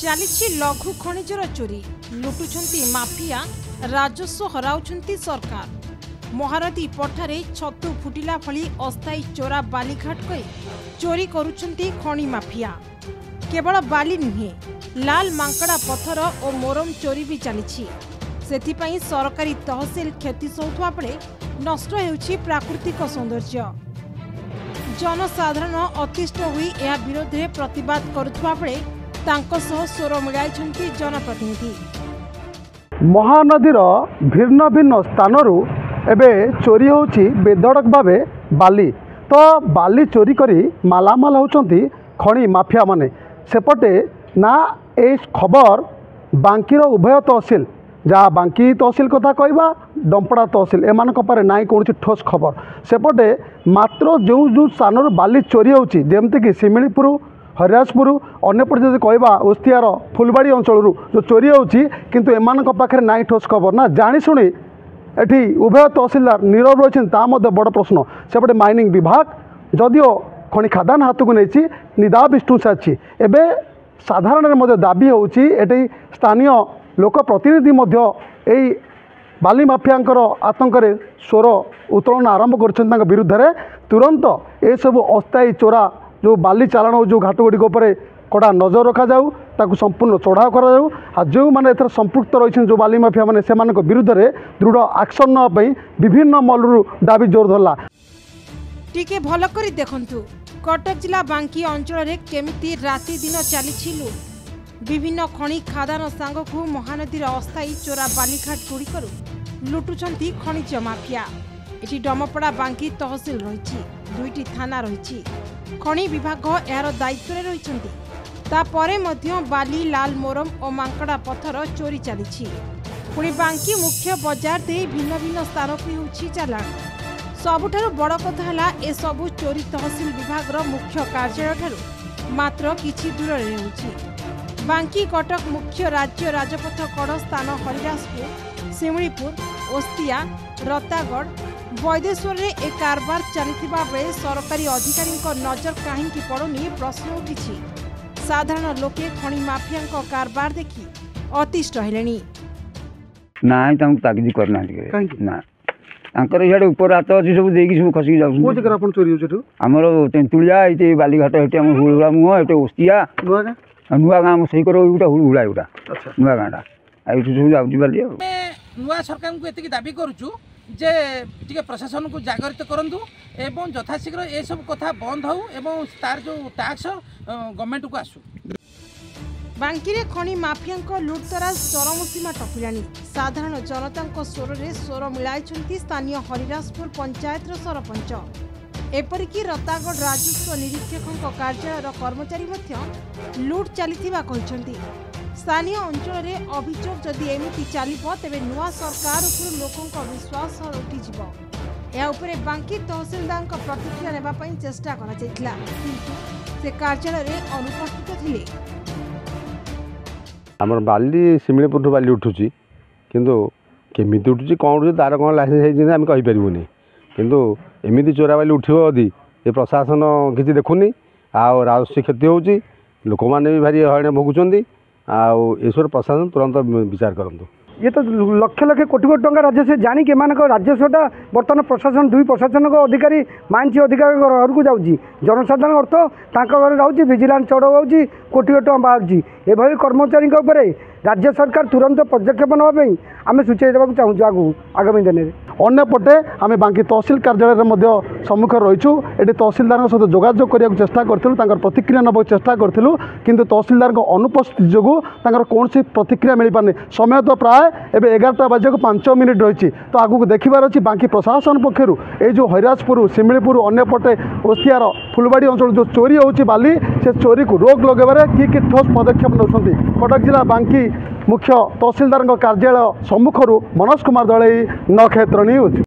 ଚାଲିଛି ଲଘୁ ଖଣିଜର ଚୋରି ଲୁଟୁଛନ୍ତି ମାଫିଆ ରାଜସ୍ୱ ହରାଉଛନ୍ତି ସରକାର। ମହାନଦୀ ପଠାରେ ଛତୁ ଫୁଟିଲା ଭଳି ଅସ୍ଥାୟୀ ଚୋରା ବାଲିଘାଟ କରି ଚୋରି କରୁଛନ୍ତି ଖଣି ମାଫିଆ। କେବଳ ବାଲି ନୁହେଁ, ଲାଲ ମାଙ୍କଡ଼ା ପଥର ଓ ମୋରମ ଚୋରି ବି ଚାଲିଛି। ସେଥିପାଇଁ ସରକାରୀ ତହସିଲ କ୍ଷତି ସହୁଥିବା ବେଳେ ନଷ୍ଟ ହେଉଛି ପ୍ରାକୃତିକ ସୌନ୍ଦର୍ଯ୍ୟ। ଜନସାଧାରଣ ଅତିଷ୍ଠ ହୋଇ ଏହା ବିରୋଧରେ ପ୍ରତିବାଦ କରୁଥିବା ବେଳେ ତାଙ୍କ ସହ ସ୍ୱର ମିଳାଇଛନ୍ତି जनप्रतिनिधि। महानदीर भिन्न भिन्न स्थानरू एबे चोरी होची बेधड़क भावे बाली। तो बाली चोरी करी मालामाल होचंती खणी माफिया माने। सेपटे ना ए खबर बांकीर उभय तहसिल जहाँ बांकी तहसिल कथा कहवा डंपड़ा तहसिल एमान पारे ना कौन ठोस खबर। सेपटे मात्र जो जो स्थानरू बाली चोरी होची जेमती कि सिमिलीपुर हरिराजपुर अन्यपटे जब कहवा उस्तियार फुलबाड़ी अंचल जो चोरी होची किंतु एमान पाखे ना ठोस खबर ना जाशुणी एटी उभय तहसिलदार नीरव रही बड़ प्रश्न। सेपटे माइनिंग विभाग जदिओ खनि खादान हाथ को नहीं निदा विष्णु साची एवं साधारण दाबी होची एटी स्थानीय लोक प्रतिनिधि बाली माफियांकर आतंक स्वर उत्तोलन आरंभ कर विरुद्ध में तुरंत ये सब अस्थायी चोरा जो बाली चालाण जो घाट गुड़िक कड़ा नजर रखा जाऊ ताकू संपूर्ण चढ़ाव करा जाऊ। जो मैंने एथर संपृक्त रही जो बाली माफिया मैंने से विरुद्ध में दृढ़ एक्शन नापी विभिन्न मलरू दाबी जोर धरला। टिके भल करी देखंतु कटक जिला बांकी अंचल रे केमिति राति दिन चली लुट। विभिन्न खनि खादान सांगकु महानदीर अस्थायी चोरा बालीघाट गुड़िक लुटुचंती खनिज माफिया। एटी डमपड़ा बांकी तहसिल रही दुईटी थाना रही खनि विभाग यार दायित्व रे रहिछंती। तापरे मध्य बाली लाल मोरम और मांकड़ा पत्थर चोरी चली पुणी बांकी मुख्य बजार दे भिन्न भिन्न स्थान को होउछि चालाण। सबुठारु बड़ कथा है ए सबु चोरी तहसिल विभाग मुख्य कार्यालय ठारू मात्र किछि दूर रे होउछि। बांकी कटक मुख्य राज्य राजपथ कड़ स्थान हरिराजपुर सिमिलीपुर ओस्तिया रतागढ़ बैदेश्वर रे ए कारबार चलिथिबा बेले सरकारी अधिकारी नजर कहीं पड़ुनी प्रश्न उठी। साधारण लोके खनि माफिया कारबार देखी अतिष्ठ हेलेनी। ना ताकि करना ना तांकर इहाडे ऊपर हाथ अच्छी सब देकी सब खसिक जाऊ चोरी हो आमर तेंतुलिया ये बालीघाट ये हुलुड़ा मुह ये ओस्तिया नुआ गाँव सही कर हुलुड़ा गुटा नुआ गाँटा सब जाऊँ बाली नुआ सरकार को ये दाबी करुचु जे टिके प्रशासन को जागृत करंतु एवं यथाशीघ्र ये सब कथा बंद हो एवं तार जो टैक्स गवर्नमेंट को आसु। बांकी रे खनि माफिया लुटतराज चरम सीमा टपिलानी। साधारण जनता स्वर में स्वर मिलाई स्थानीय हरिराजपुर पंचायत सरपंच एपरिकी रतागढ़ राजस्व निरीक्षक कार्यालय कर्मचारी लुट चली। स्थानीय अंचल में अभियोग जदि एमती चलो तेरे नुआ सरकार उपर लोकों विश्वास उठिए बांकी तहसिलदार प्रतिक्रिया नेबापी चेष्टा करा से कार्यालय में अनुपस्थित थे। आमर बाली सिमिलीपुर बाली उठुची किंतु केमिति उठुची कौन उठुची तार कौन लाइसेंस है आम कहीपरूनी किंतु एमती चोरा बाली उठो यदि ये प्रशासन किसी देखुनी आउ राजस्व क्षति होची लोक मैंने भी भारी हईराण भोगुंट आश्वर प्रशासन तुरंत विचार करंतु। ये तो लक्ष लक्ष कोटी कोटी टंका राजस्व जाणी के राजस्वटा बर्तमान प्रशासन दुई प्रशासन अधिकारी माइंस अधिकारी घर को जाऊँगी जनसाधारण अर्थ तांका घर जाऊँगी विजिलेंस चढ़ाऊ होगी कोटी कोटी टंका बाहर एभली कर्मचारी राज्य सरकार तुरंत पदक्षेप नापी आम सूचाई देवाक चाहूँ आगू आगामी दिन में। अन्यपटे आम बांकी तहसिल कार्यालय में सम्मुख रहीचु ये तहसिलदार सहित जोगाजोग करने चेष्टा करूँ प्रतिक्रिया नबाक चेष्टा करूँ किंतु तहसिलदार अनुपस्थिति जो कौन प्रतिक्रिया मिल पारे। समय तो प्राय एवं 11टा बजे 5 मिनिट रही तो आगू देखिबार अच्छी बांकी प्रशासन पक्षर ये जो हरिराजपुर सिमिलीपुर अन्यपटे ओस्तियार फुलबाड़ी अंचल जो चोरी होची बाली से चोरी को रोक लगेबार कि ठोस पदक्षेप नौकरी। कटक जिला बांकी मुख्य तहसिलदार कार्यालय सम्मुखर मनोज कुमार दलई नक्षत्र न्यूज।